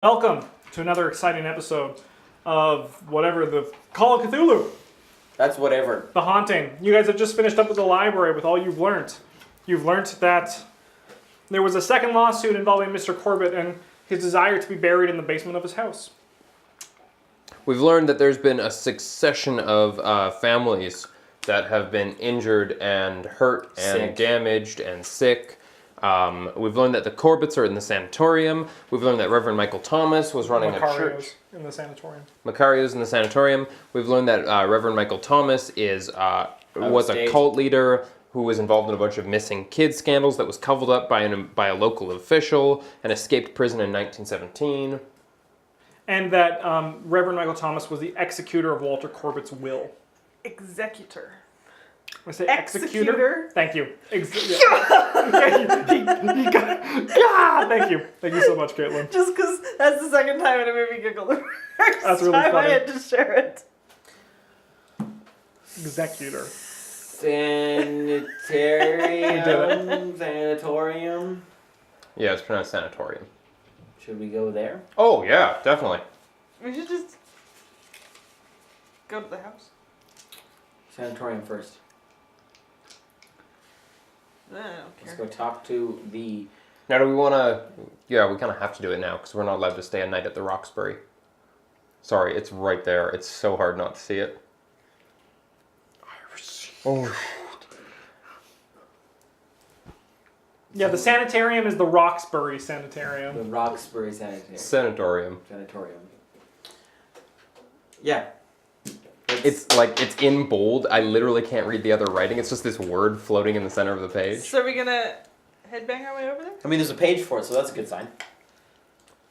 Welcome to another exciting episode of whatever the Call of Cthulhu. That's whatever. The Haunting. You guys have just finished up with the library with all you've learned. You've learned that there was a second lawsuit involving Mr. Corbett and his desire to be buried in the basement of his house. We've learned that there's been a succession of families that have been injured and hurt and damaged and sick. We've learned that the Corbetts are in the sanatorium. We've learned that Reverend Michael Thomas was running a church. In the sanatorium. Macario's in the sanatorium. We've learned that Reverend Michael Thomas was a cult leader who was involved in a bunch of missing kids scandals that was covered up by a local official and escaped prison in 1917. And that Reverend Michael Thomas was the executor of Walter Corbett's will. Executor. I say executor? Thank you. Thank you. Thank you so much, Caitlin. Just because that's the second time it made me giggle. The first That's really time funny. I had to share it. Executor. Sanatorium. Yeah, it's pronounced sanatorium. Should we go there? Oh, yeah, definitely. We should just go to the house. Sanatorium first. I don't Let's care. go talk to the... Now, do we want to... Yeah, we kind of have to do it now, because we're not allowed to stay a night at the Roxbury. Sorry, it's right there. It's so hard not to see it. Oh. Yeah, the sanitarium is the Roxbury Sanitarium. The Roxbury Sanatorium. Sanatorium. Yeah. It's in bold. I literally can't read the other writing. It's just this word floating in the center of the page. So are we gonna headbang our way over there? I mean, there's a page for it, so that's a good sign.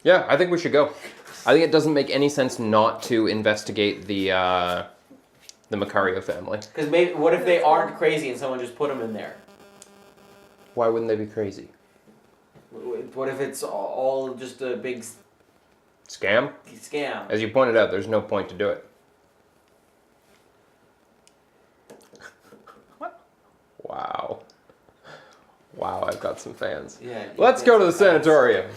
Yeah, I think we should go. I think it doesn't make any sense not to investigate the Macario family. Because maybe, what if they aren't crazy and someone just put them in there? Why wouldn't they be crazy? What if it's all just a big Scam? scam? As you pointed out, there's no point to do it. What? Wow. Wow, I've got some fans. Yeah. Let's go to the sanatorium.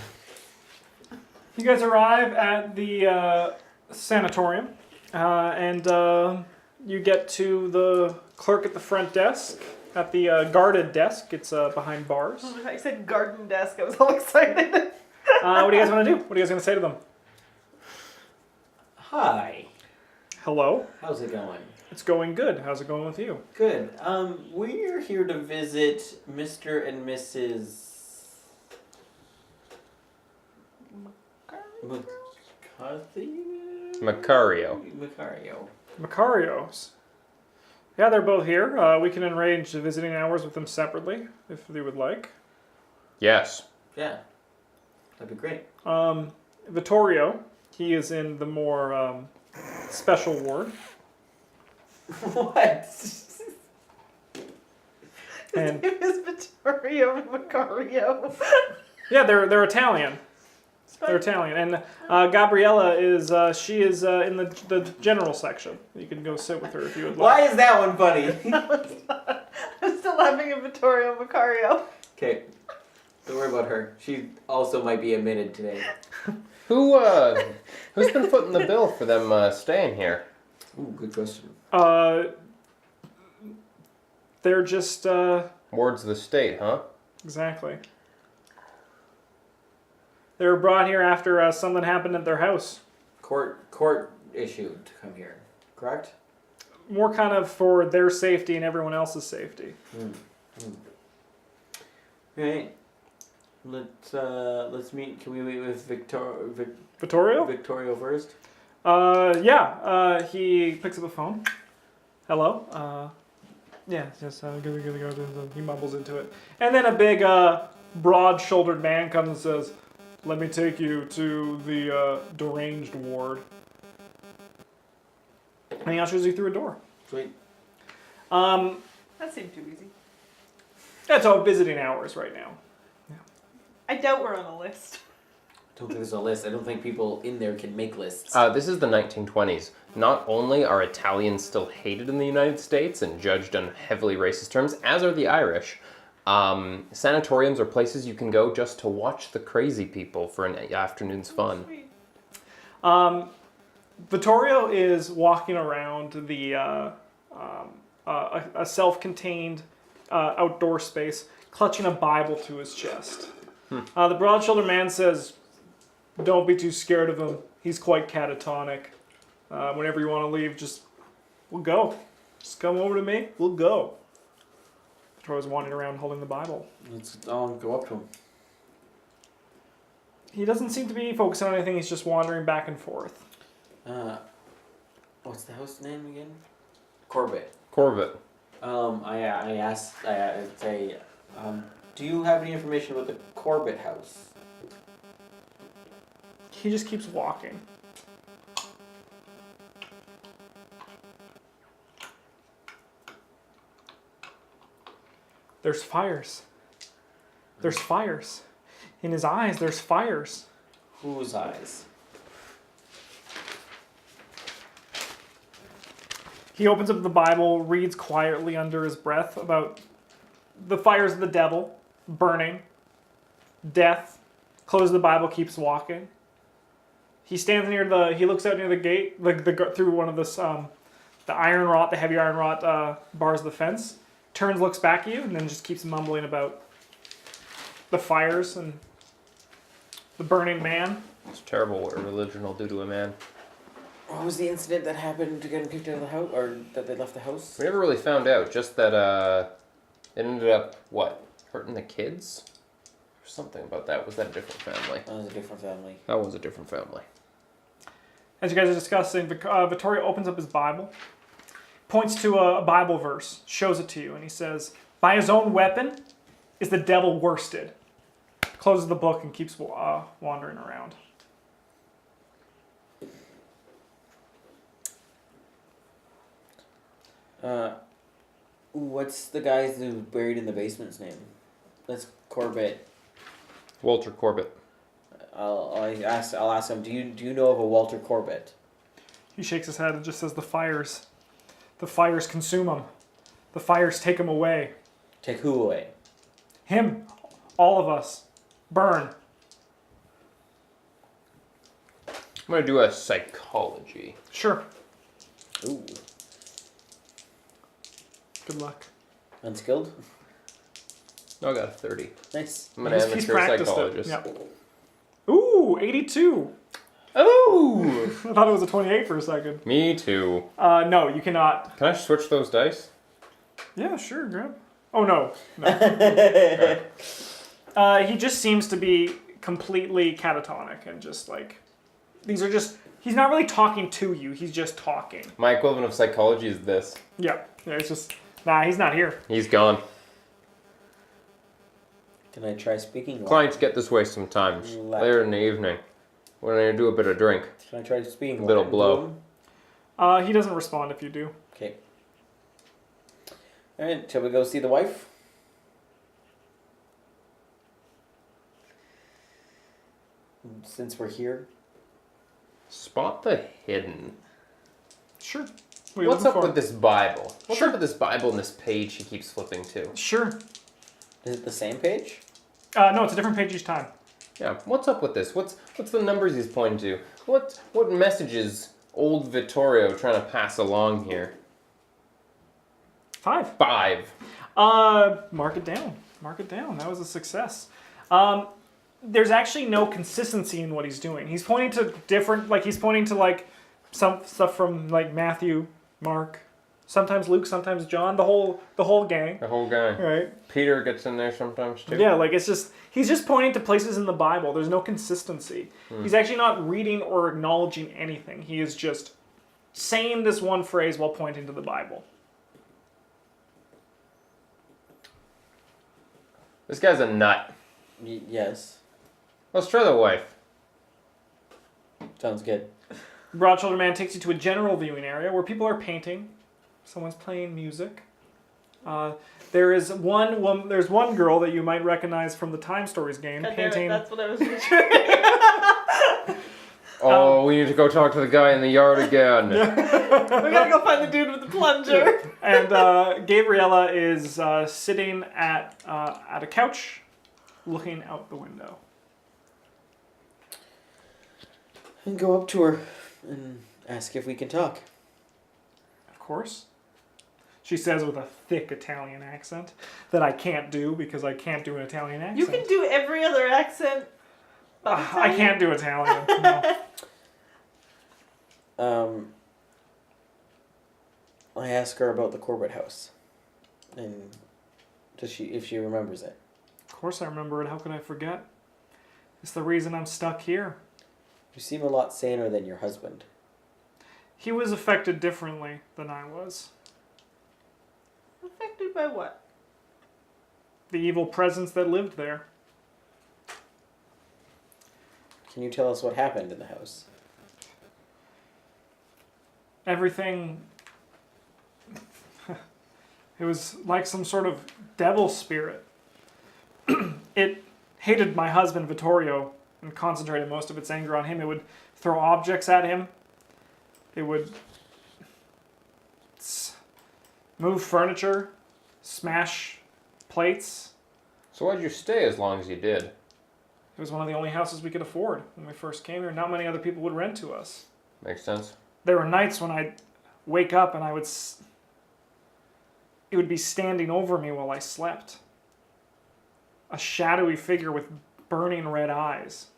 You guys arrive at the sanatorium, and you get to the clerk at the front desk, at the guarded desk. It's behind bars. I said garden desk. I was all excited. What do you guys want to do? What are you guys going to say to them? Hi. Hello. How's it going? It's going good. How's it going with you? Good. We're here to visit Mr. and Mrs. Macario. Macarios. Yeah, they're both here. We can arrange visiting hours with them separately, if they would like. Yes. Yeah. That'd be great. Vittorio, he is in the more special ward. What? And His name is Vittorio Macario. yeah, they're Italian. They're Italian. And Gabriella is in the general section. You can go sit with her if you would like. Why is that one funny? I'm still laughing at Vittorio Macario. Okay. Don't worry about her. She also might be admitted today. Who's been footing the bill for them staying here? Ooh, good question. They're just Wards of the state, huh? exactly. They were brought here after something happened at their house. Court issued to come here, correct? More kind of for their safety and everyone else's safety. Right. Let's meet. Can we meet with Vittorio? Victorio first? He picks up a phone. Hello? Yeah, just go. He mumbles into it. And then a big, broad-shouldered man comes and says, "Let me take you to the deranged ward." And he ushers you through a door. Sweet. That seemed too easy. That's all visiting hours right now. I doubt we're on a list. I don't think there's a list. I don't think people in there can make lists. This is the 1920s. Not only are Italians still hated in the United States and judged on heavily racist terms, as are the Irish, Sanatoriums are places you can go just to watch the crazy people for an afternoon's fun. Sweet. Vittorio is walking around the a self-contained outdoor space, clutching a Bible to his chest. The broad-shouldered man says, "Don't be too scared of him. He's quite catatonic. Whenever you want to leave, we'll go. Just come over to me. We'll go." Vittorio's wandering around holding the Bible. I'll go up to him. He doesn't seem to be focusing on anything. He's just wandering back and forth. What's the house name again? Corbett. Corbett. I say, do you have any information about the Corbett house? He just keeps walking. There's fires. There's fires. In his eyes, there's fires. Whose eyes? He opens up the Bible, reads quietly under his breath about the fires of the devil, burning, death. Closes the Bible, keeps walking. He stands he looks out near the gate, through one of the iron wrought, the heavy iron wrought bars of the fence. Turns, looks back at you, and then just keeps mumbling about the fires and the burning man. It's terrible what a religion will do to a man. What was the incident that happened to get him kicked out of the house, or that they left the house? We never really found out, just that it ended up, hurting the kids? Or something about that. Was that a different family? That was a different family. That was a different family. As you guys are discussing, Vittorio opens up his Bible, points to a Bible verse, shows it to you, and he says, "By his own weapon is the devil worsted." Closes the book and keeps wandering around. What's the guy who's buried in the basement's name? That's Corbett. Walter Corbett. I'll ask him. Do you know of a Walter Corbett? He shakes his head and just says, The fires consume him. The fires take him away. Take who away? Him. All of us. Burn." I'm going to do a psychology. Sure. Ooh. Good luck. Unskilled? Oh, I got a 30. Nice. I'm an He's amateur practiced it. psychologist. Yeah. Ooh, 82. Oh! I thought it was a 28 for a second. Me too. No, you cannot. Can I switch those dice? Yeah, sure, grab. Oh, no. He just seems to be completely catatonic and just like, he's not really talking to you, he's just talking. My equivalent of psychology is this. Yeah, it's just, he's not here. He's gone. Can I try speaking Latin? Clients get this way sometimes. Later in the evening. When I do a bit of drink. Can I try speaking A little Latin? blow. He doesn't respond if you do. Okay. Alright, shall we go see the wife? Since we're here. Spot the hidden. Sure. What's up with this Bible? What's Sure. up with this Bible and this page he keeps flipping to? Sure. Is it the same page? No, it's a different page each time. Yeah, what's up with this? What's the numbers he's pointing to? What message is old Vittorio trying to pass along here? 5. 5. Mark it down. Mark it down. That was a success. There's actually no consistency in what he's doing. He's pointing to some stuff from like Matthew, Mark, sometimes Luke, sometimes John, the whole gang. The whole guy. Right. Peter gets in there sometimes too. Yeah, like he's just pointing to places in the Bible. There's no consistency. He's actually not reading or acknowledging anything. He is just saying this one phrase while pointing to the Bible. This guy's a nut. Yes. Let's try the wife. Sounds good. Broad-shouldered man takes you to a general viewing area where people are painting. Someone's playing music. There's one girl that you might recognize from the Time Stories game God damn it, painting. that's what I was picturing. Oh Oh, we need to go talk to the guy in the yard again. We gotta go find the dude with the plunger. And Gabriella is sitting at a couch, looking out the window. And go up to her and ask if we can talk. Of course. She says with a thick Italian accent that I can't do because I can't do an Italian accent. You can do every other accent. but I can't do Italian. No. I ask her about the Corbett house. And if she remembers it. Of course I remember it. How could I forget? It's the reason I'm stuck here. You seem a lot saner than your husband. He was affected differently than I was. Affected by what? The evil presence that lived there. Can you tell us what happened in the house? Everything... It was like some sort of devil spirit. It hated my husband, Vittorio, and concentrated most of its anger on him. It would throw objects at him. It would move furniture, smash plates. So why'd you stay as long as you did? It was one of the only houses we could afford when we first came here. Not many other people would rent to us. Makes sense. There were nights when I'd wake up and it would be standing over me while I slept. A shadowy figure with burning red eyes.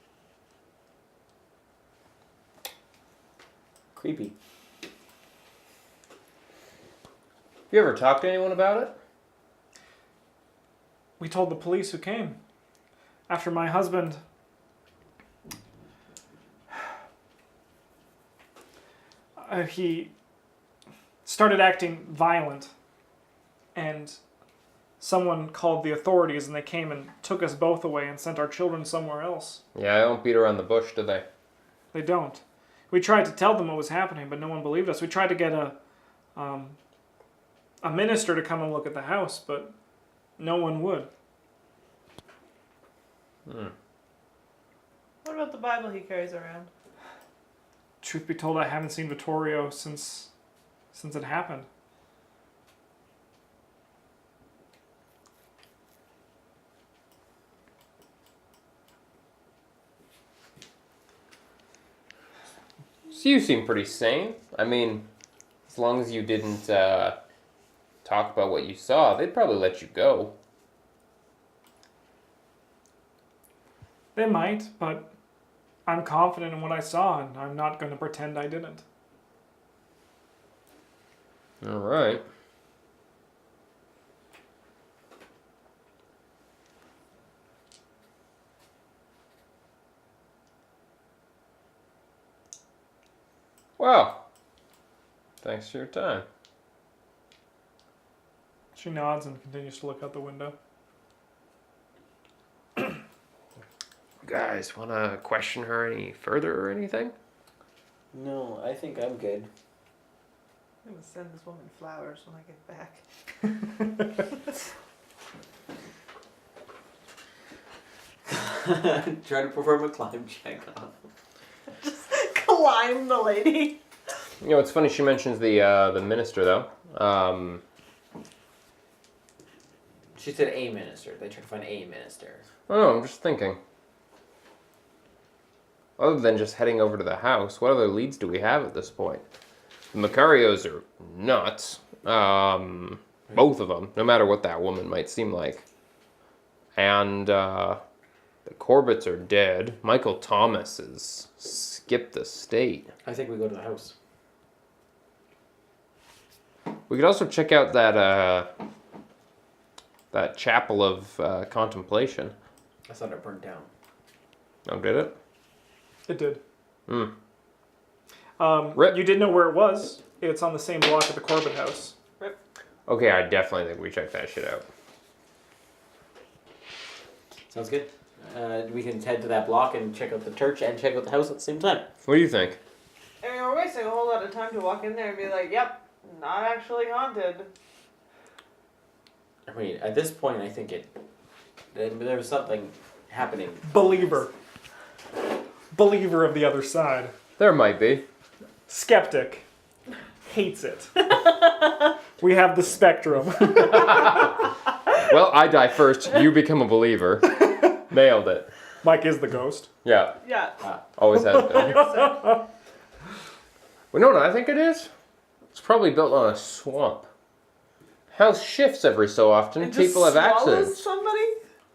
Creepy. You ever talked to anyone about it? We told the police who came. After my husband... he started acting violent. And someone called the authorities and they came and took us both away and sent our children somewhere else. Yeah, I don't beat around the bush, do they? They don't. We tried to tell them what was happening, but no one believed us. We tried to get a minister to come and look at the house, but no one would. What about the Bible he carries around? Truth be told, I haven't seen Vittorio since it happened. So you seem pretty sane. I mean, as long as you didn't talk about what you saw, they'd probably let you go. They might, but I'm confident in what I saw, and I'm not going to pretend I didn't. All right. Well, thanks for your time. She nods and continues to look out the window. Guys, want to question her any further or anything? No, I think I'm good. I'm gonna send this woman flowers when I get back. Try to perform a climb check on. Just climb the lady. You know, it's funny she mentions the minister, though. She said a minister. They tried to find a minister. Oh, I'm just thinking. Other than just heading over to the house, what other leads do we have at this point? The Macarios are nuts. Both of them, no matter what that woman might seem like. And the Corbetts are dead. Michael Thomas has skipped the state. I think we go to the house. We could also check out that chapel of contemplation. I thought it burned down. Oh, did it? It did. Rip. You did know where it was. It's on the same block at the Corbett house. Okay, I definitely think we check that shit out. Sounds good. We can head to that block and check out the church and check out the house at the same time. What do you think? I mean, we're wasting a whole lot of time to walk in there and be like, yep, not actually haunted. I mean, at this point, I think there was something happening. Believer of the other side. There might be. Skeptic. Hates it. We have the spectrum. Well, I die first. You become a believer. Nailed it. Mike is the ghost. Yeah, Yeah. always has been. So, Well, no, I think it is. It's probably built on a swamp. House shifts every so often. it just People have swallows accidents. somebody?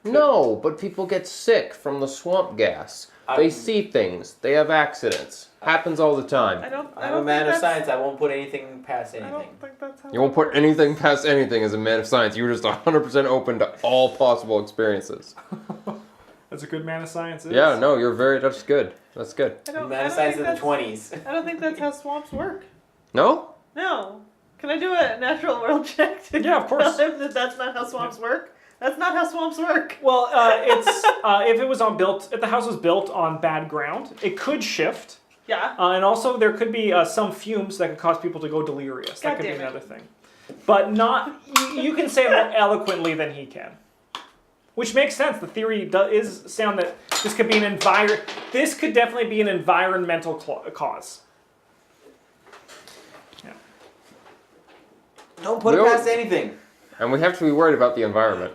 No, but people get sick from the swamp gas. They see things. They have accidents. Happens all the time. I'm a man of science. I won't put anything past I anything. don't think that's how You won't put anything past anything as a man of science. You're just 100% open to all possible experiences. That's a good man of science. Is. Yeah, no, that's good. That's good. Man of science in the 20s. I don't think that's how swamps work. No? No. Can I do a natural world check to Yeah, of course. tell him that that's not how swamps work? That's not how swamps work. Well, it's if it was if the house was built on bad ground, it could shift. Yeah. And also, there could be some fumes that could cause people to go delirious. That God could be damn it. another thing. But not, you can say it more eloquently than he can. Which makes sense. The theory is sound that this could be this could definitely be an environmental cause. Yeah. Don't put it past anything. And we have to be worried about the environment.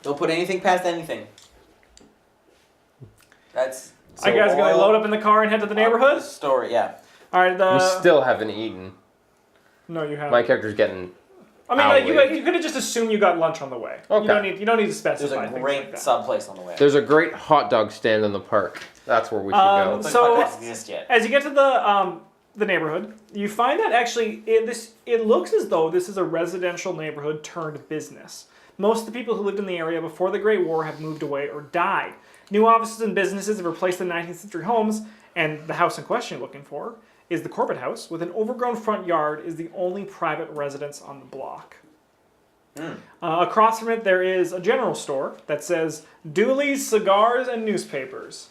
Don't put anything past anything. That's. So you guys gonna load up in the car and head to the neighborhood? Story, yeah. All right. We still haven't eaten. No, you haven't. My character's getting... I mean, like, Owly. you could have just assumed you got lunch on the way. Okay. You don't need to There's specify. a things great like that. sub place on the way. There's a great hot dog stand in the park. That's where we should go. Looks So- like that doesn't exist yet. As you get to the neighborhood, you find that actually it looks as though this is a residential neighborhood turned business. Most of the people who lived in the area before the Great War have moved away or died. New offices and businesses have replaced the 19th century homes, and the house in question you're looking for is the Corbett house, with an overgrown front yard, is the only private residence on the block. Across from it, there is a general store that says Dooley's Cigars and Newspapers.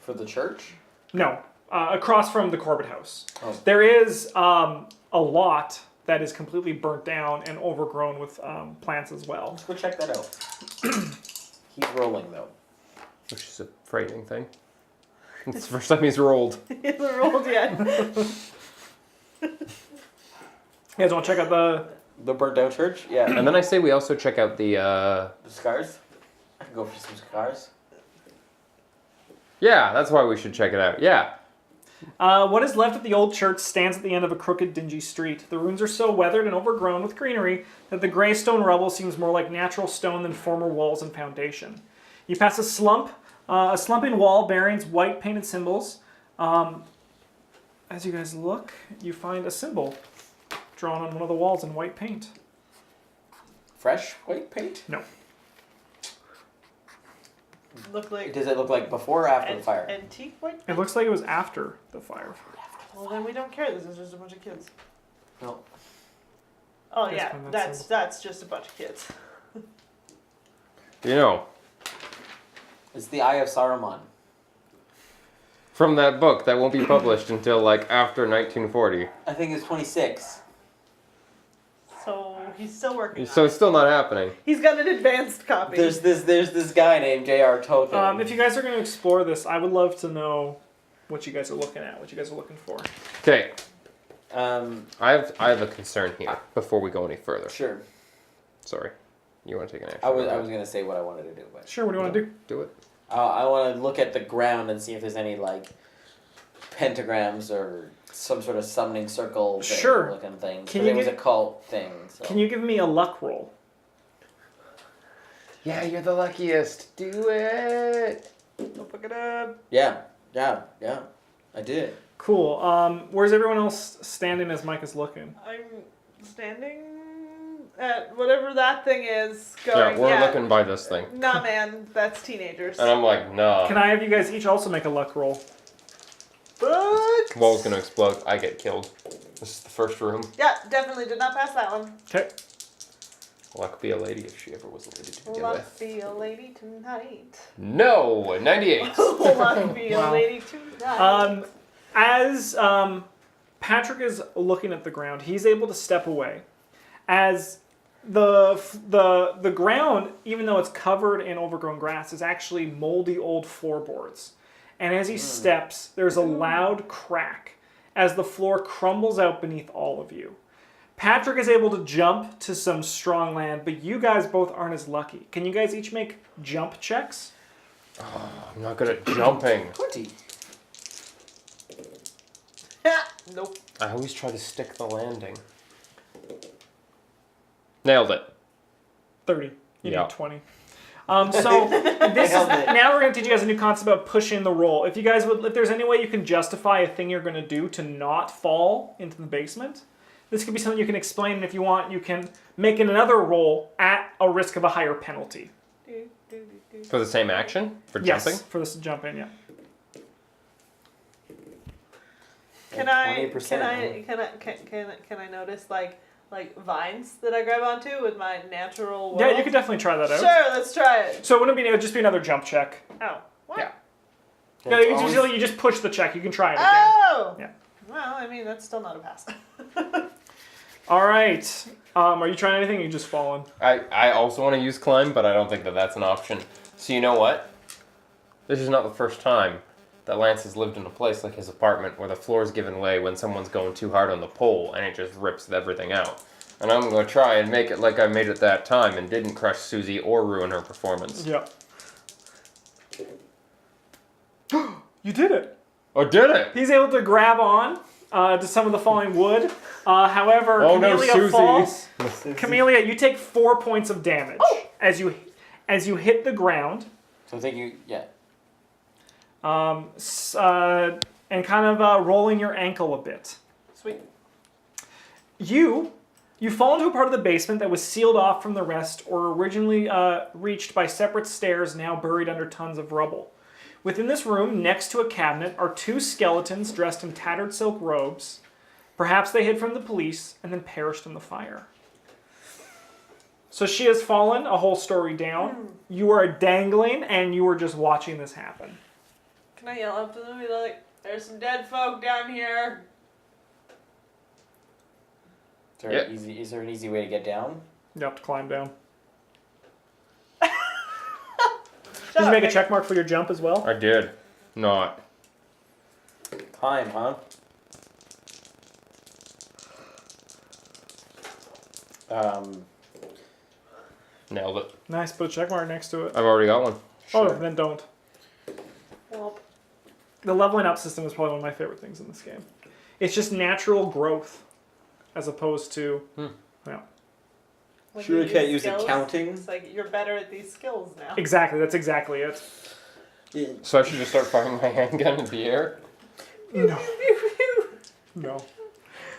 For the church? No, across from the Corbett house. Oh. There is a lot that is completely burnt down and overgrown with plants as well. Let's go check that out. He's rolling though. Which is a frightening thing. It's the first time he's rolled. He hasn't rolled yet. You guys want to check out The burnt out church? Yeah. And then I say we also check out the... The scars? I can go for some scars. Yeah, that's why we should check it out. Yeah. what is left of the old church stands at the end of a crooked, dingy street. The ruins are so weathered and overgrown with greenery that the gray stone rubble seems more like natural stone than former walls and foundation. You pass a slumping wall bearing white painted symbols. As you guys look, you find a symbol drawn on one of the walls in white paint. Fresh white paint? No. Look like Does it look like before or after the fire? antique white. It looks like it was after the fire. Well, then we don't care. This is just a bunch of kids. No. Oh Yes, yeah, when that's that's just a bunch of kids. You know, It's the Eye of Saruman. from that book that won't be published until like after 1940. I think it's 26. So he's still working. So on it's still not happening. it. He's got an advanced copy. There's this guy named J.R. Tolkien. If you guys are going to explore this, I would love to know what you guys are looking at, what you guys are looking for. Okay, Um, I have a concern here before we go any further. sure. Sorry. You want to take an action? I was gonna say what I wanted to do, but Sure, what do you want to do? Do it. I want to look at the ground and see if there's any like pentagrams or some sort of summoning circle thing Sure. looking thing. Can 'Cause you it was get- a cult thing. So. Can you give me a luck roll? Yeah, you're the luckiest. Do it. Don't pick it up. Yeah. I did. Cool. Where's everyone else standing as Mike is looking? I'm standing at whatever that thing is. Going. Yeah, we're looking by this thing. Nah, man, that's teenagers. And I'm like, nah. Can I have you guys each also make a luck roll? But Wall's gonna explode. I get killed. This is the first room. yeah, definitely did not pass that one. Okay. Luck be a lady if she ever was a lady to begin Luck with. be a lady tonight. No, 98. Luck be Wow. a lady tonight. As Patrick is looking at the ground, he's able to step away. As the ground, even though it's covered in overgrown grass, is actually moldy old floorboards. And as he steps, there's a loud crack as the floor crumbles out beneath all of you. Patrick is able to jump to some strong land, but you guys both aren't as lucky. Can you guys each make jump checks? I'm not good at jumping. 20. Nope. I always try to stick the landing. Nailed it. 30. You Yeah. need 20. So this is, now we're going to teach you guys a new concept about pushing the roll. If you guys would, if there's any way you can justify a thing you're going to do to not fall into the basement, this could be something you can explain. And if you want, you can make another roll at a risk of a higher penalty. For the same action? For Yes, jumping? for this jumping, yeah. Can I 20%. can I notice like vines that I grab onto with my natural? Yeah, world? you could definitely try that out. Sure, let's try it. So it would just be another jump check. Oh, what? Yeah. Yeah, Yeah, it's you, always- usually you just push the check. You can try it again. Oh. Yeah. Well, I mean that's still not a pass. All right. Are you trying anything? Or you just falling? I also want to use climb, but I don't think that that's an option. So you know what? This is not the first time that Lance has lived in a place like his apartment where the floor is given way when someone's going too hard on the pole and it just rips everything out. And I'm going to try and make it like I made it that time and didn't crush Susie or ruin her performance. Yep. You did it. Oh, did it? He's able to grab on to some of the falling wood. However, Oh, no, Camellia Susie. falls. Camellia, you take 4 points of damage as you hit the ground. So I think you, yeah. And kind of rolling your ankle a bit. Sweet. You fall into a part of the basement that was sealed off from the rest or originally reached by separate stairs now buried under tons of rubble. Within this room, next to a cabinet, are two skeletons dressed in tattered silk robes. Perhaps they hid from the police and then perished in the fire. So she has fallen a whole story down. You are dangling and you are just watching this happen. Can I yell up to them and be like, "There's some dead folk down here"? Is there an easy way to get down? You have to climb down. Shut Did you up, make a Nick. check mark for your jump as well? I did. Not. Climb, huh? Nailed it. Nice, put a check mark next to it. I've already got one. Oh, then don't. Womp. The leveling up system is probably one of my favorite things in this game. It's just natural growth, as opposed to, yeah. When Sure, you you can't use use skills, accounting? It's like you're better at these skills now. Exactly, that's exactly it. So I should just start firing my handgun in the air? No. No.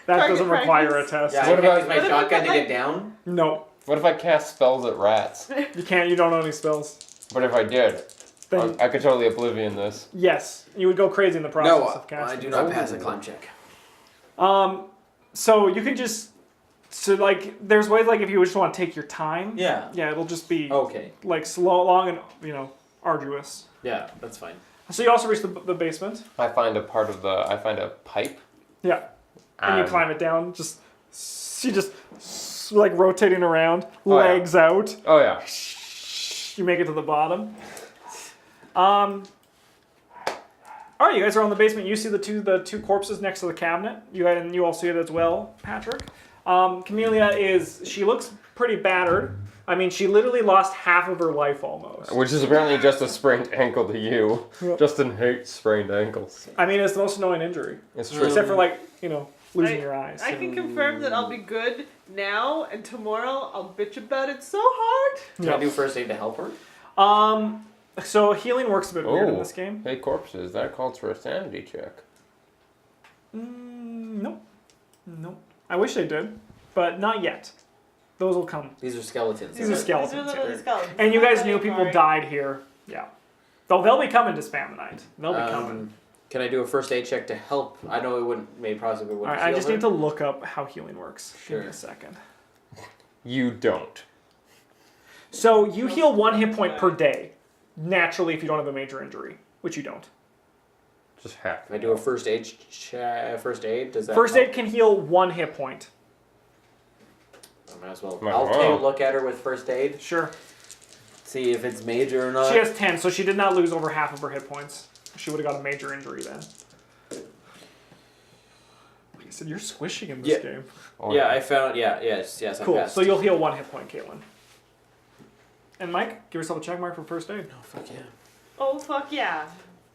That Target doesn't require a practice. test. Yeah, What I can't about- use my What if shotgun it's to like- get down? No. What if I cast spells at rats? You can't, you don't know any spells. But if I did, Then, I could totally oblivion this. yes, you would go crazy in the process No, of casting. I do not pass a climb check. So you can just, there's ways like if you just want to take your time. Yeah. Yeah, it'll just be Okay. like slow, long, and arduous. Yeah, that's fine. So you also reach the basement. I find a pipe. Yeah. And you climb it down. You just like rotating around, Oh, yeah. legs out. Oh yeah. You make it to the bottom. All right, you guys are on the basement. You see the two corpses next to the cabinet. You all see it as well, Patrick. Camellia she looks pretty battered. I mean, she literally lost half of her life almost. Which is apparently just a sprained ankle to you. Yep. Justin hates sprained ankles. I mean, it's the most annoying injury, It's true. except for losing your eyes. I can confirm that I'll be good now, and tomorrow I'll bitch about it so hard. Can I do first aid to help her? So healing works a bit weird in Oh. this game. Hey, corpses. That calls for a sanity check. Nope. I wish they did, but not yet. Those will come. These are skeletons. These are skeletons. These are yeah. literally skeletons. And you Not guys that knew people boring. died here. Yeah. They'll be coming to Spamonite. They'll be coming. Can I do a first aid check to help? I know it wouldn't, maybe possibly wouldn't. All right, I heal just her. need to look up how healing works. Give me Sure. a second. You don't. So you heal 1 hit point per day, naturally, if you don't have a major injury, which you don't. Just half. Can I do a first aid first aid? Does that First help? aid can heal 1 hit point. I might as well. Might I'll as take well. a look at her with first aid. Sure. See if it's major or not. She has 10, so she did not lose over half of her hit points. She would have got a major injury then. Like I said, you're squishing in this game. Oh, Yeah, I found. Yes. I Cool. passed. So you'll heal 1 hit point, Caitlin. And Mike, give yourself a check mark for first aid. Oh fuck yeah. Oh, fuck yeah.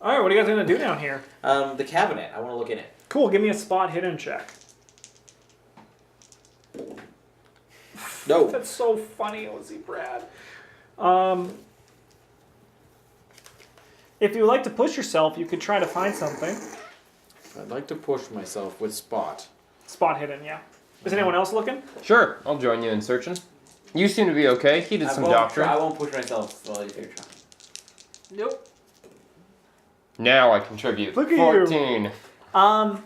All right, what are you guys gonna do down here? The cabinet. I want to look in it. Cool. Give me a spot hidden check. No. That's so funny, Ozzy Brad. If you would like to push yourself, you could try to find something. I'd like to push myself with spot. Spot hidden, yeah. Is anyone else looking? Sure, I'll join you in searching. You seem to be okay. He did some I doctoring. won't push myself while you're trying. Nope. Now I contribute. Look at 14. you.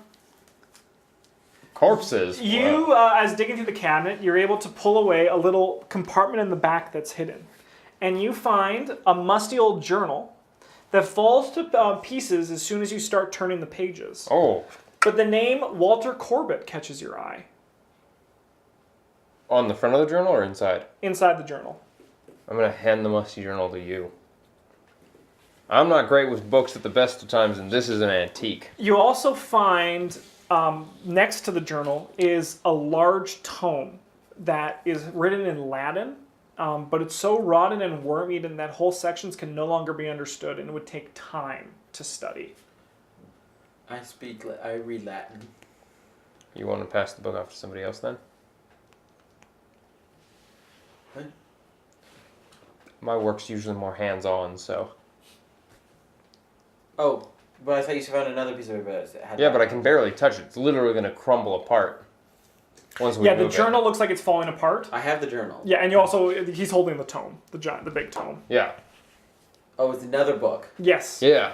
Corpses. Wow. You, as digging through the cabinet, you're able to pull away a little compartment in the back that's hidden. And you find a musty old journal that falls to pieces as soon as you start turning the pages. Oh, But the name Walter Corbett catches your eye on the front of the journal or inside? inside the journal. I'm going to hand the musty journal to you. I'm not great with books at the best of times, and this is an antique. You also find next to the journal is a large tome that is written in Latin, but it's so rotten and worm-eaten that whole sections can no longer be understood, and it would take time to study. I read Latin. You want to pass the book off to somebody else then? What? My work's usually more hands-on, so... Oh, but I thought you found another piece of paper that had. Yeah, but I can barely touch it. It's literally going to crumble apart once we Yeah, the move journal looks like it's falling apart. I have the journal. Yeah, and you also, he's holding the tome, the big tome. it. Yeah. Oh, it's another book. Yes. Yeah.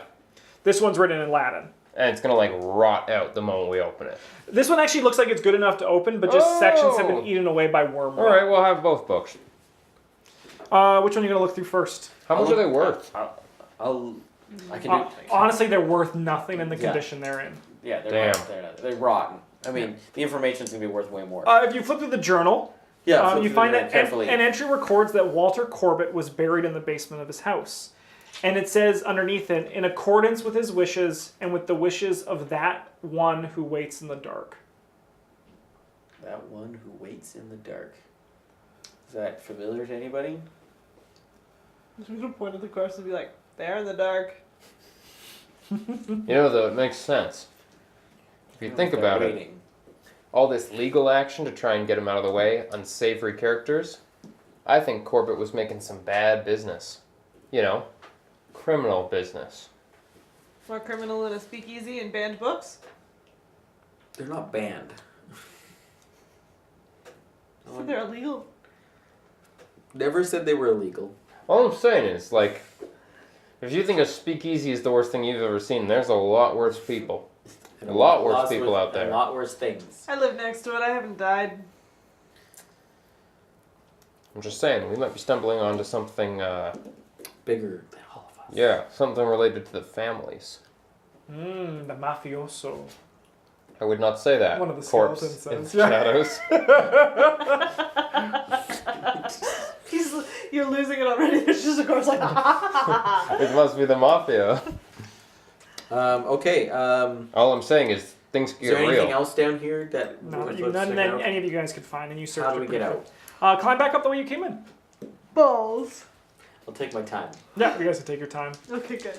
This one's written in Latin. And it's going to, like, rot out the moment we open it. This one actually looks like it's good enough to open, but just sections have been Oh. eaten away by worm. All right, we'll have both books. Which one are you going to look through first? How much are they worth? I can do. Honestly, they're worth nothing in the Yeah. condition they're in. Yeah, Damn. they're rotten. I mean, the information's gonna be worth way more. If you flip through the journal, Yeah, flip you through find the that journal carefully. an entry records that Walter Corbett was buried in the basement of his house. And it says underneath it, in accordance with his wishes and with the wishes of that one who waits in the dark. That one who waits in the dark. Is that familiar to anybody? I'm gonna point at the corpse and be like, "There in the dark." You know, though, it makes sense. If you think about it, all this legal action to try and get him out of the way, unsavory characters, I think Corbett was making some bad business. You know, criminal business. More criminal than a speakeasy and banned books. They're not banned. So they're illegal. Never said they were illegal. All I'm saying is, like, if you think a speakeasy is the worst thing you've ever seen, there's a lot worse people. And A lot worse people out there. A lot worse things. I live next to it. I haven't died. I'm just saying, we might be stumbling onto something, Bigger than all of us. yeah, something related to the families. The mafioso. I would not say that. One of the Corpse skeletons in says. the shadows. You're losing it already. There's just a corpse like. It must be the mafia. Okay. All I'm saying is things Is get there anything real. else down here that None worth that checking out? any of you guys could find, and you searched How do it we pretty get quick. out? Climb back up the way you came in. Balls. I'll take my time. Yeah, you guys can take your time. Okay, good.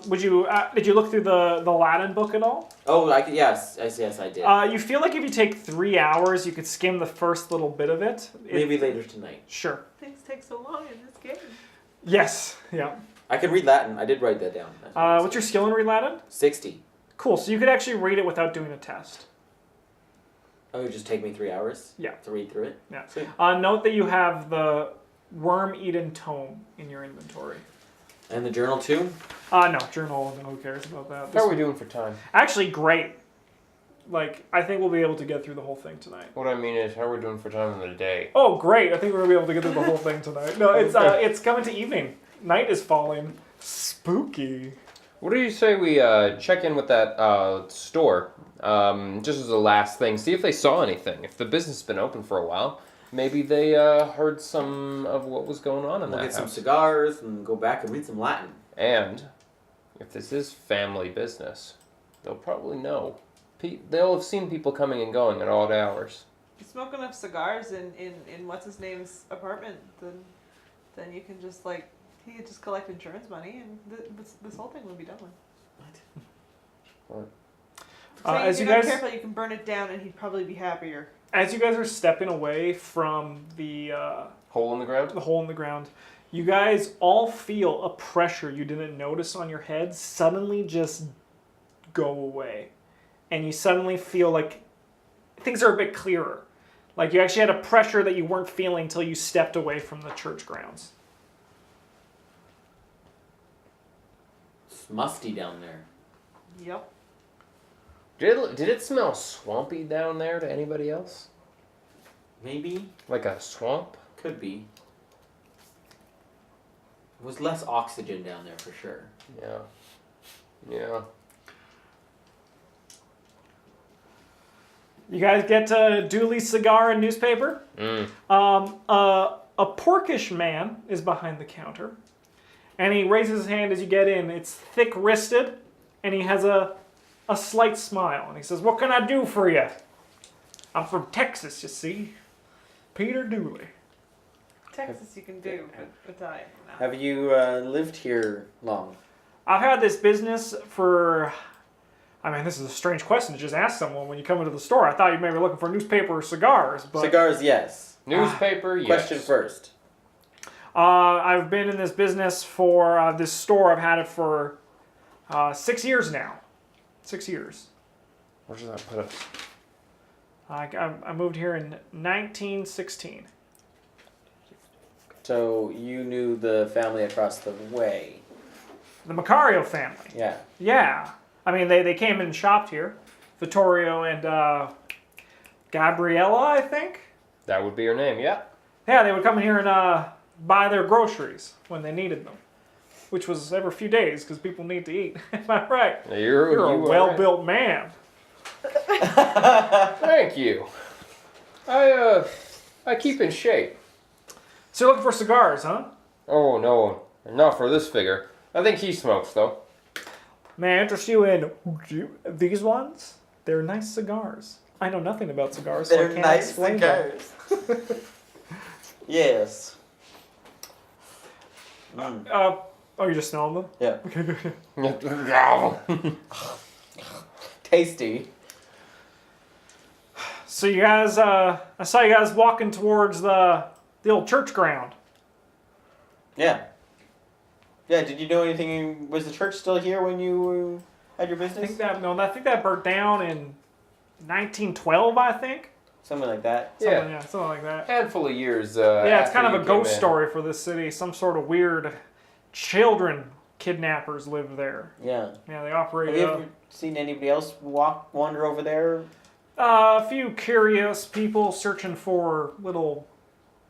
Would you? Did you look through the Latin book at all? Oh, yes, I did. You feel like if you take 3 hours, you could skim the first little bit of it. Maybe later tonight. Sure. Things take so long in this game. Yes. Yeah. I can read Latin. I did write that down. What's your skill in read Latin? 60. Cool. So you could actually read it without doing a test. Oh, it would just take me 3 hours? Yeah. To read through it? Yeah. Sweet. Note that you have the worm-eaten tome in your inventory. And the journal too? No, journal. Who cares about that? How are we doing for time? Actually, great. Like, I think we'll be able to get through the whole thing tonight. What I mean is, how are we doing for time in the day? Oh, great! I think we're gonna be able to get through the whole thing tonight. No, it's coming to evening. Night is falling. Spooky. What do you say we check in with that store, just as a last thing, see if they saw anything, if the business has been open for a while. maybe they heard some of what was going on in We'll that get some house. cigars and go back and read some Latin. And if this is family business, they'll probably know. They'll have seen people coming and going at odd hours. You smoke enough cigars in what's his name's apartment, then you can just like he could just collect insurance money and this whole thing would be done with. What? So As if you you're guys, not careful, you can burn it down and he'd probably be happier. as you guys are stepping away from the Hole in the ground? hole in the ground, you guys all feel a pressure you didn't notice on your head suddenly just go away, and you suddenly feel like things are a bit clearer. Like you actually had a pressure that you weren't feeling until you stepped away from the church grounds. It's musty down there. Yep. Did it smell swampy down there to anybody else? Maybe. Like a swamp? Could be. There was less oxygen down there for sure. Yeah. Yeah. You guys get to Dooley's cigar and newspaper. A porkish man is behind the counter, and he raises his hand as you get in. It's thick-wristed, and he has a slight smile. And he says, "What can I do for you? I'm from Texas, you see. Peter Dooley." Texas you can do, but Italian no. Have you lived here long? I've had this business for... I mean, this is a strange question to just ask someone when you come into the store. I thought you may be looking for newspaper or cigars, but... Cigars, yes. Newspaper, yes. Question first. I've been in this business for this store. I've had it for 6 years now. 6 years. Where does that put us? I moved here in 1916. So you knew the family across the way. The Macario family. Yeah. Yeah. I mean, they came in and shopped here. Vittorio and Gabriella, I think. That would be her name, yeah. Yeah, they would come in here and buy their groceries when they needed them. Which was every few days, because people need to eat. Am I right? You're You're a you are well-built man. right. Thank you. I keep in shape. So you're looking for cigars, huh? Oh, no. Not for this figure. I think he smokes, though. May I interest you in these ones? They're nice cigars. I know nothing about cigars, so I They're can't nice explain them. cigars. Yes. Oh, you're just smelling them? Yeah. Okay, good. Tasty. So you guys, I saw you guys walking towards the old church ground. Yeah. Yeah, did you know anything? Was the church still here when you had your I business? think that burnt down in 1912, I think. Something like that. Something like that. Handful of years. Yeah, it's kind after of a you came ghost in. story for this city. Some sort of weird children kidnappers live there. Yeah. Yeah, they operate. Have you ever seen anybody else wander over there? A few curious people searching for little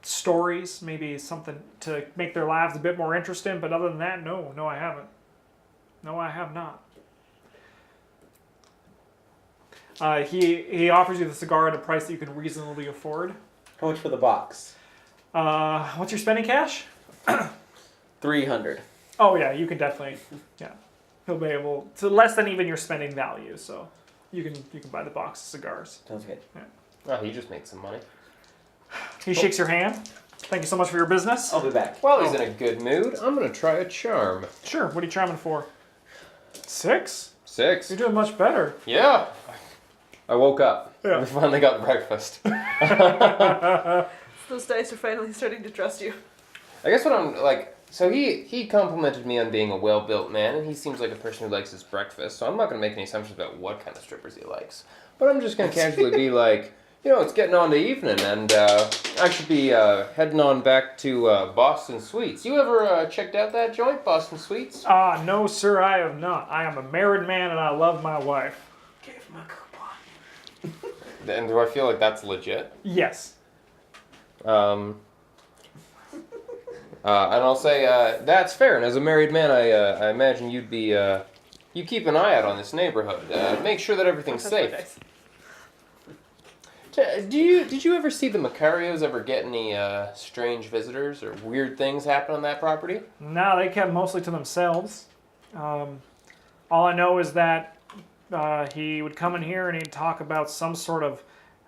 stories, maybe something to make their lives a bit more interesting. But other than that, no, I haven't. No, I have not. He offers you the cigar at a price that you can reasonably afford. How much for the box? What's your spending cash? 300. Oh yeah, you can definitely. Yeah, he'll be able to less than even your spending value. So you can buy the box of cigars. Sounds good. Oh, he just made some money. He shakes your hand. Thank you so much for your business. I'll be back. Well, he's in a good mood. I'm going to try a charm. Sure. What are you charming for? 6? 6. You're doing much better. Yeah. I woke up. Yeah. We finally got breakfast. Those dice are finally starting to trust you. I guess what I'm like. So he complimented me on being a well-built man, and he seems like a person who likes his breakfast. So I'm not going to make any assumptions about what kind of strippers he likes. But I'm just going to casually be like, it's getting on to evening, and I should be heading on back to Boston Sweets. You ever checked out that joint, Boston Sweets? No, sir, I have not. I am a married man, and I love my wife. Give him a coupon. And do I feel like that's legit? Yes. And I'll say that's fair. And as a married man, I imagine you'd be you keep an eye out on this neighborhood. Make sure that everything's Touch my safe. dice. Did you ever see the Macarios ever get any strange visitors or weird things happen on that property? No, they kept mostly to themselves. All I know is that he would come in here and he'd talk about some sort of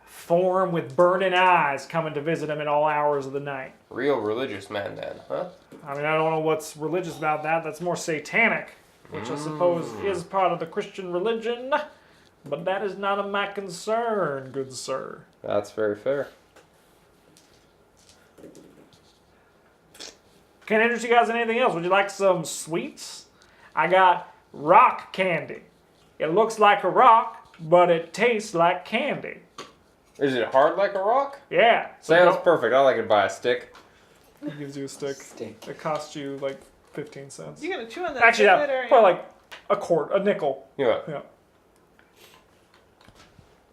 form with burning eyes coming to visit him at all hours of the night. Real religious man then, huh? I mean, I don't know what's religious about that. That's more satanic, which I suppose is part of the Christian religion. But that is none of my concern, good sir. That's very fair. Can't interest you guys in anything else. Would you like some sweets? I got rock candy. It looks like a rock, but it tastes like candy. Is it hard like a rock? Yeah. Sounds perfect. I like it by a stick. He gives you a stick. It costs you like 15 cents. You're gonna chew on that. Actually, tidbit, yeah, or probably like a nickel. Yeah. Yeah.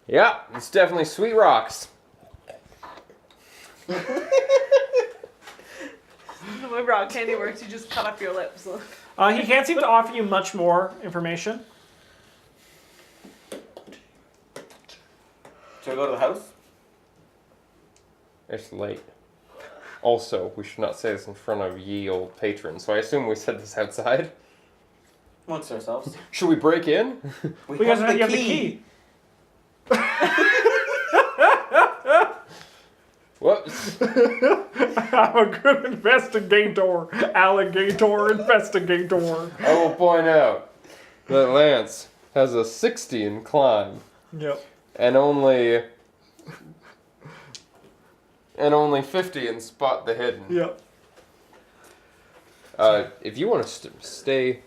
Yeah, it's definitely sweet rocks. The way rock candy works, you just cut off your lips. He can't seem to offer you much more information. Should we go to the house? It's late. Also, we should not say this in front of ye old patrons, so I assume we said this outside. Amongst ourselves. Should we break in? We guys have the key. Whoops. I'm a good investigator. Alligator investigator. I will point out that Lance has a 60 in climb Yep. and only 50 in spot the hidden. Yep. If you want to stay,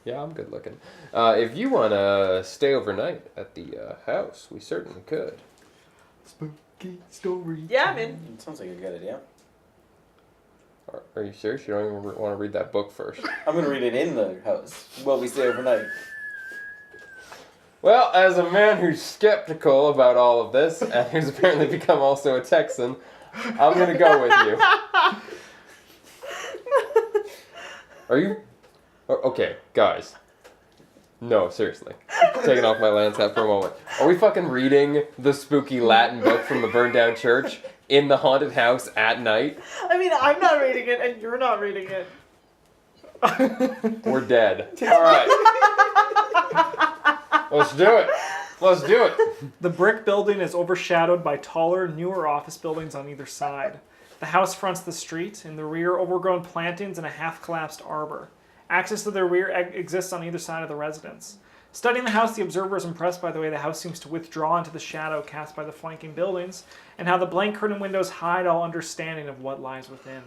yeah, I'm good looking. If you want to stay overnight at the house, we certainly could. Spooky story. Yeah, I'm in. It sounds like a good idea. Are you serious? You don't even want to read that book first? I'm gonna read it in the house while we stay overnight. Well, as a man who's skeptical about all of this, and who's apparently become also a Texan, I'm gonna go with you. Are you? Okay, guys. No, seriously. Taking off my Lance hat for a moment. Are we fucking reading the spooky Latin book from the burned down church in the haunted house at night? I mean, I'm not reading it, and you're not reading it. We're dead. Alright. Let's do it. Let's do it. The brick building is overshadowed by taller, newer office buildings on either side. The house fronts the street, in the rear overgrown plantings and a half-collapsed arbor. Access to the rear exists on either side of the residence. Studying the house, the observer is impressed by the way the house seems to withdraw into the shadow cast by the flanking buildings, and how the blank curtain windows hide all understanding of what lies within.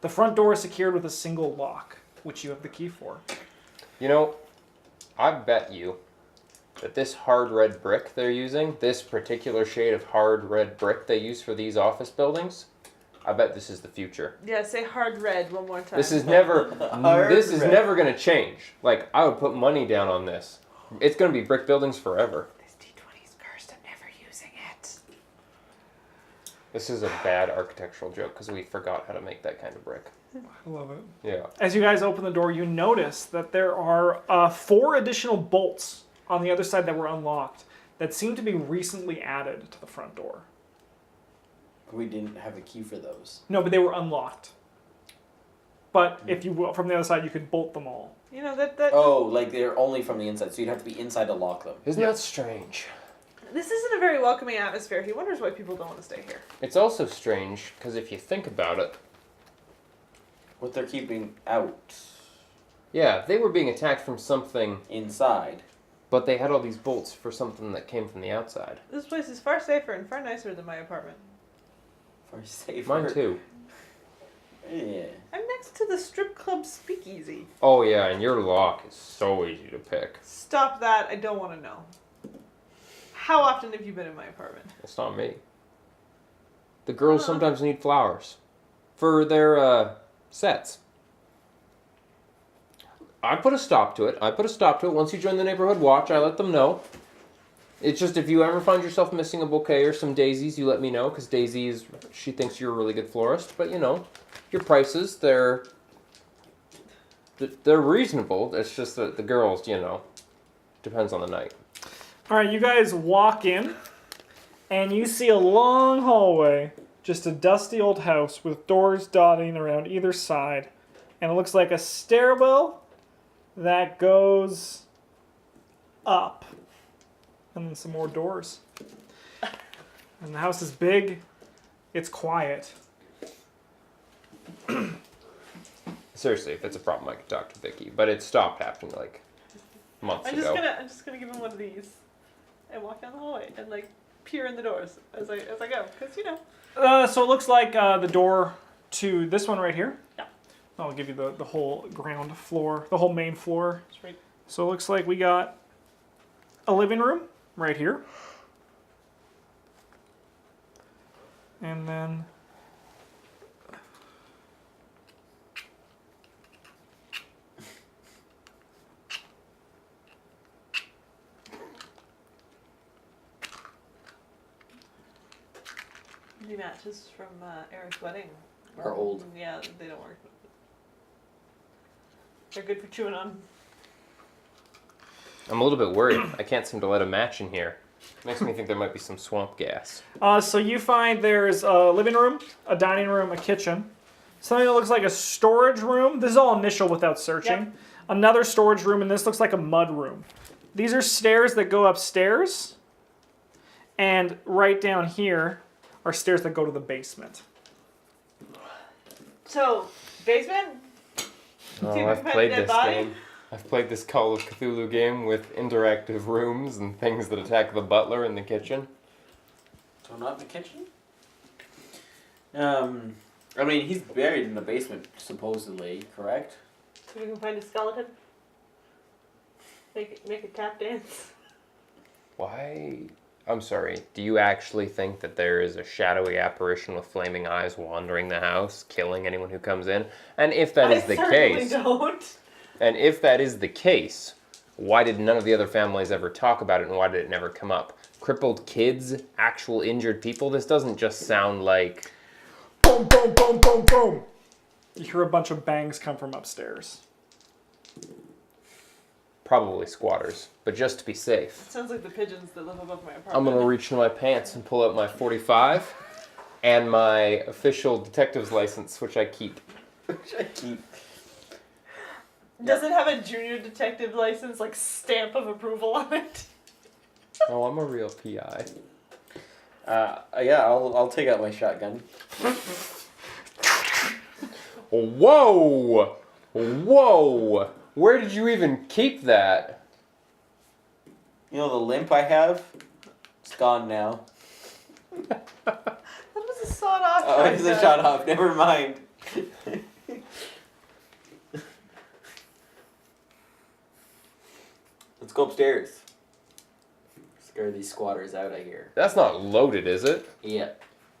The front door is secured with a single lock, which you have the key for. You know, I bet you that this hard red brick they're using, this particular shade of hard red brick they use for these office buildings, I bet this is the future. Yeah, say hard red one more time. This is never red. never gonna change. Like, I would put money down on this. It's gonna be brick buildings forever. This D20's cursed. I'm never using it. This is a bad architectural joke because we forgot how to make that kind of brick. I love it. Yeah. As you guys open the door, you notice that there are 4 additional bolts on the other side that were unlocked that seem to be recently added to the front door. We didn't have a key for those. No, but they were unlocked. But if you will, from the other side, you could bolt them all. You know that. Oh, like they're only from the inside, so you'd have to be inside to lock them. Isn't that strange? This isn't a very welcoming atmosphere. He wonders why people don't want to stay here. It's also strange because if you think about it, What they're keeping out yeah, they were being attacked from something, inside. but they had all these bolts for something that came from the outside. This place is far safer and far nicer than my apartment. For safer. Mine too. Yeah. I'm next to the strip club speakeasy. Oh yeah, and your lock is so easy to pick. Stop that. I don't want to know. How often have you been in my apartment? It's not me. The girls sometimes need flowers for their sets. I put a stop to it. Once you join the neighborhood watch, I let them know. It's just if you ever find yourself missing a bouquet or some daisies, you let me know, because Daisy she thinks you're a really good florist. But you know, your prices, they're reasonable. It's just that the girls, you know, depends on the night. All right, you guys walk in, and you see a long hallway, just a dusty old house with doors dotting around either side, and it looks like a stairwell that goes up, and then some more doors. And the house is big. It's quiet. Seriously, if it's a problem, I could talk to Vicky, but it stopped happening like months I'm ago. just gonna give him one of these, and walk down the hallway and like peer in the doors as I go, because you know. So it looks like the door to this one right here. Yeah. I'll give you the whole ground floor, the whole main floor. Sweet. So it looks like we got a living room right here. And then The matches from Eric's wedding Are old. Yeah, they don't work. They're good for chewing on. I'm a little bit worried. I can't seem to let a match in here. Makes me think there might be some swamp gas. so you find there's a living room, a dining room, a kitchen, something that looks like a storage room. This is all initial without searching. Yep. Another storage room, and this looks like a mud room. These are stairs that go upstairs, and right down here are stairs that go to the basement. So, basement? Oh, See, I've we've played had this dead body? game. I've played this Call of Cthulhu game with interactive rooms and things that attack the butler in the kitchen. So not in the kitchen? I mean, he's buried in the basement, supposedly, correct? So we can find a skeleton. Make it tap dance. Why? I'm sorry. Do you actually think that there is a shadowy apparition with flaming eyes wandering the house, killing anyone who comes in? And if that is the case, Don't. and if that is the case, why did none of the other families ever talk about it, and why did it never come up? Crippled kids, actual injured people. This doesn't just sound like Boom, boom, boom, boom, boom. You hear a bunch of bangs come from upstairs. probably squatters, but just to be safe. Sounds like the pigeons that live above my apartment. I'm gonna reach into my pants and pull out my .45 and my official detective's license, which I keep. Does it have a junior detective license, like stamp of approval on it? Oh, I'm a real PI. Yeah, I'll take out my shotgun. Whoa! Whoa! Where did you even keep that? You know the limp I have? It's gone now. That was a sawed-off. Oh, it's a shot off. Never mind. Let's go upstairs. Scare these squatters out, I hear. That's not loaded, is it? Yeah.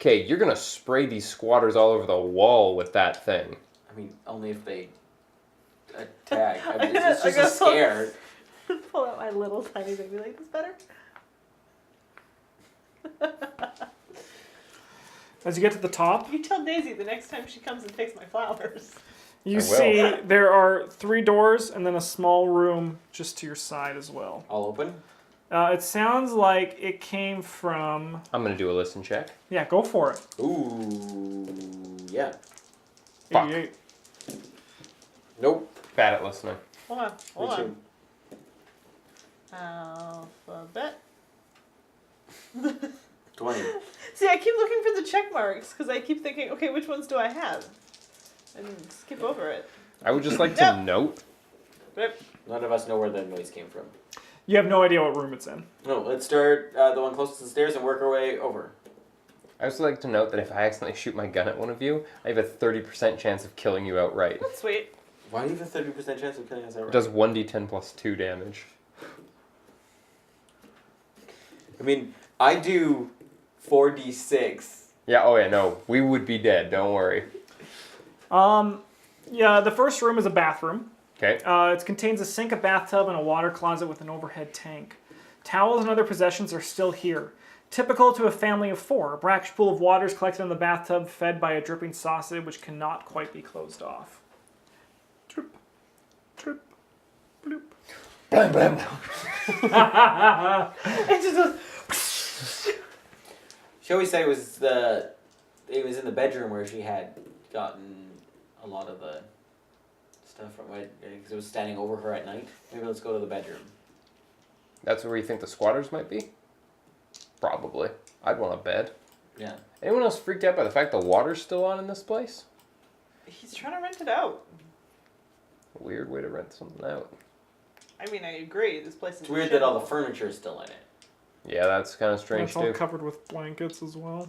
Okay, you're gonna spray these squatters all over the wall with that thing. I mean, only if they attack. I mean, I it's just gotta a scare. Pull out my little tiny thing. Be like, this better? As you get to the top, You tell Daisy the next time she comes and takes my flowers. you I will. see there are 3 doors and then a small room just to your side as well. All open? It sounds like it came from... I'm gonna do a listen check. Yeah, go for it. Ooh, yeah. Fuck. 88. Nope. Bad at listening. Hold on. Hold Me on. too. Alphabet. 20. See, I keep looking for the check marks because I keep thinking, okay, which ones do I have? And skip over it. I would just like to Yep. note. Rip. None of us know where the noise came from. You have no idea what room it's in. No, let's start the one closest to the stairs and work our way over. I also like to note that if I accidentally shoot my gun at one of you, I have a 30% chance of killing you outright. That's sweet. Why do you have a 30% chance of killing us It outright? does 1d10 plus 2 damage. I mean, I do 4d6. Yeah, oh yeah, no. We would be dead, don't worry. Yeah, the first room is a bathroom. Okay. It contains a sink, a bathtub, and a water closet with an overhead tank. Towels and other possessions are still here. Typical to a family of 4. A brackish pool of water is collected in the bathtub, fed by a dripping saucer which cannot quite be closed off. Drip, drip, bloop. Blam, blam. It just goes. She always said it was in the bedroom where she had gotten a lot of the stuff from it because it was standing over her at night. Maybe let's go to the bedroom. That's where you think the squatters might be? Probably. I'd want a bed. Yeah. Anyone else freaked out by the fact the water's still on in this place? He's trying to rent it out. Weird way to rent something out. I mean, I agree. This place is It's weird that all the furniture is still in it. Yeah, that's kind of strange It's all too. covered with blankets as well.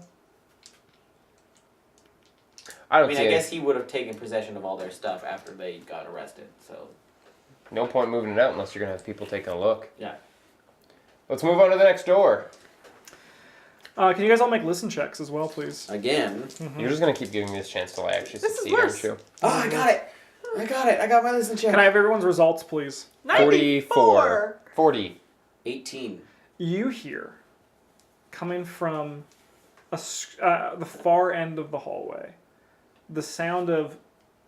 I I guess he would have taken possession of all their stuff after they got arrested. So no point moving it out unless you're gonna have people taking a look. yeah. Let's move on to the next door. Can you guys all make listen checks as well, please? Again. You're just gonna keep giving me this chance till I actually This is succeed, worse. aren't you? Oh, I got it. I got my listen check. Can I have everyone's results, please? 44. 40. 18. You hear, coming from the far end of the hallway, the sound of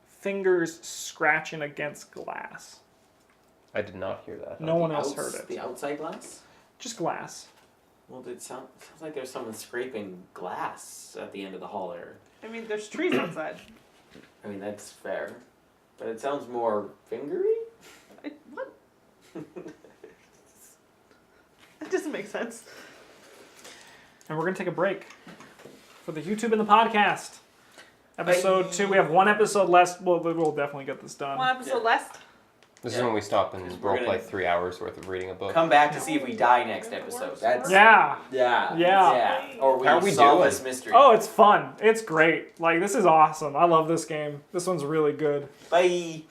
fingers scratching against glass. I did not hear that. No one else heard The it. outside glass? Just glass. Well, it sounds like there's someone scraping glass at the end of the hall there. I mean, there's trees outside. I mean, that's fair. But it sounds more fingery? What? That doesn't make sense. And we're going to take a break for the YouTube and the podcast. Episode 2. We have one episode less. We'll definitely get this done. One episode less. This is when we stop and we're roleplay gonna 3 hours worth of reading a book. Come back to see if we die next episode. That's Yeah. yeah. Or How are we we solve doing? this mystery. Oh, it's fun. It's great. Like, this is awesome. I love this game. This one's really good. Bye.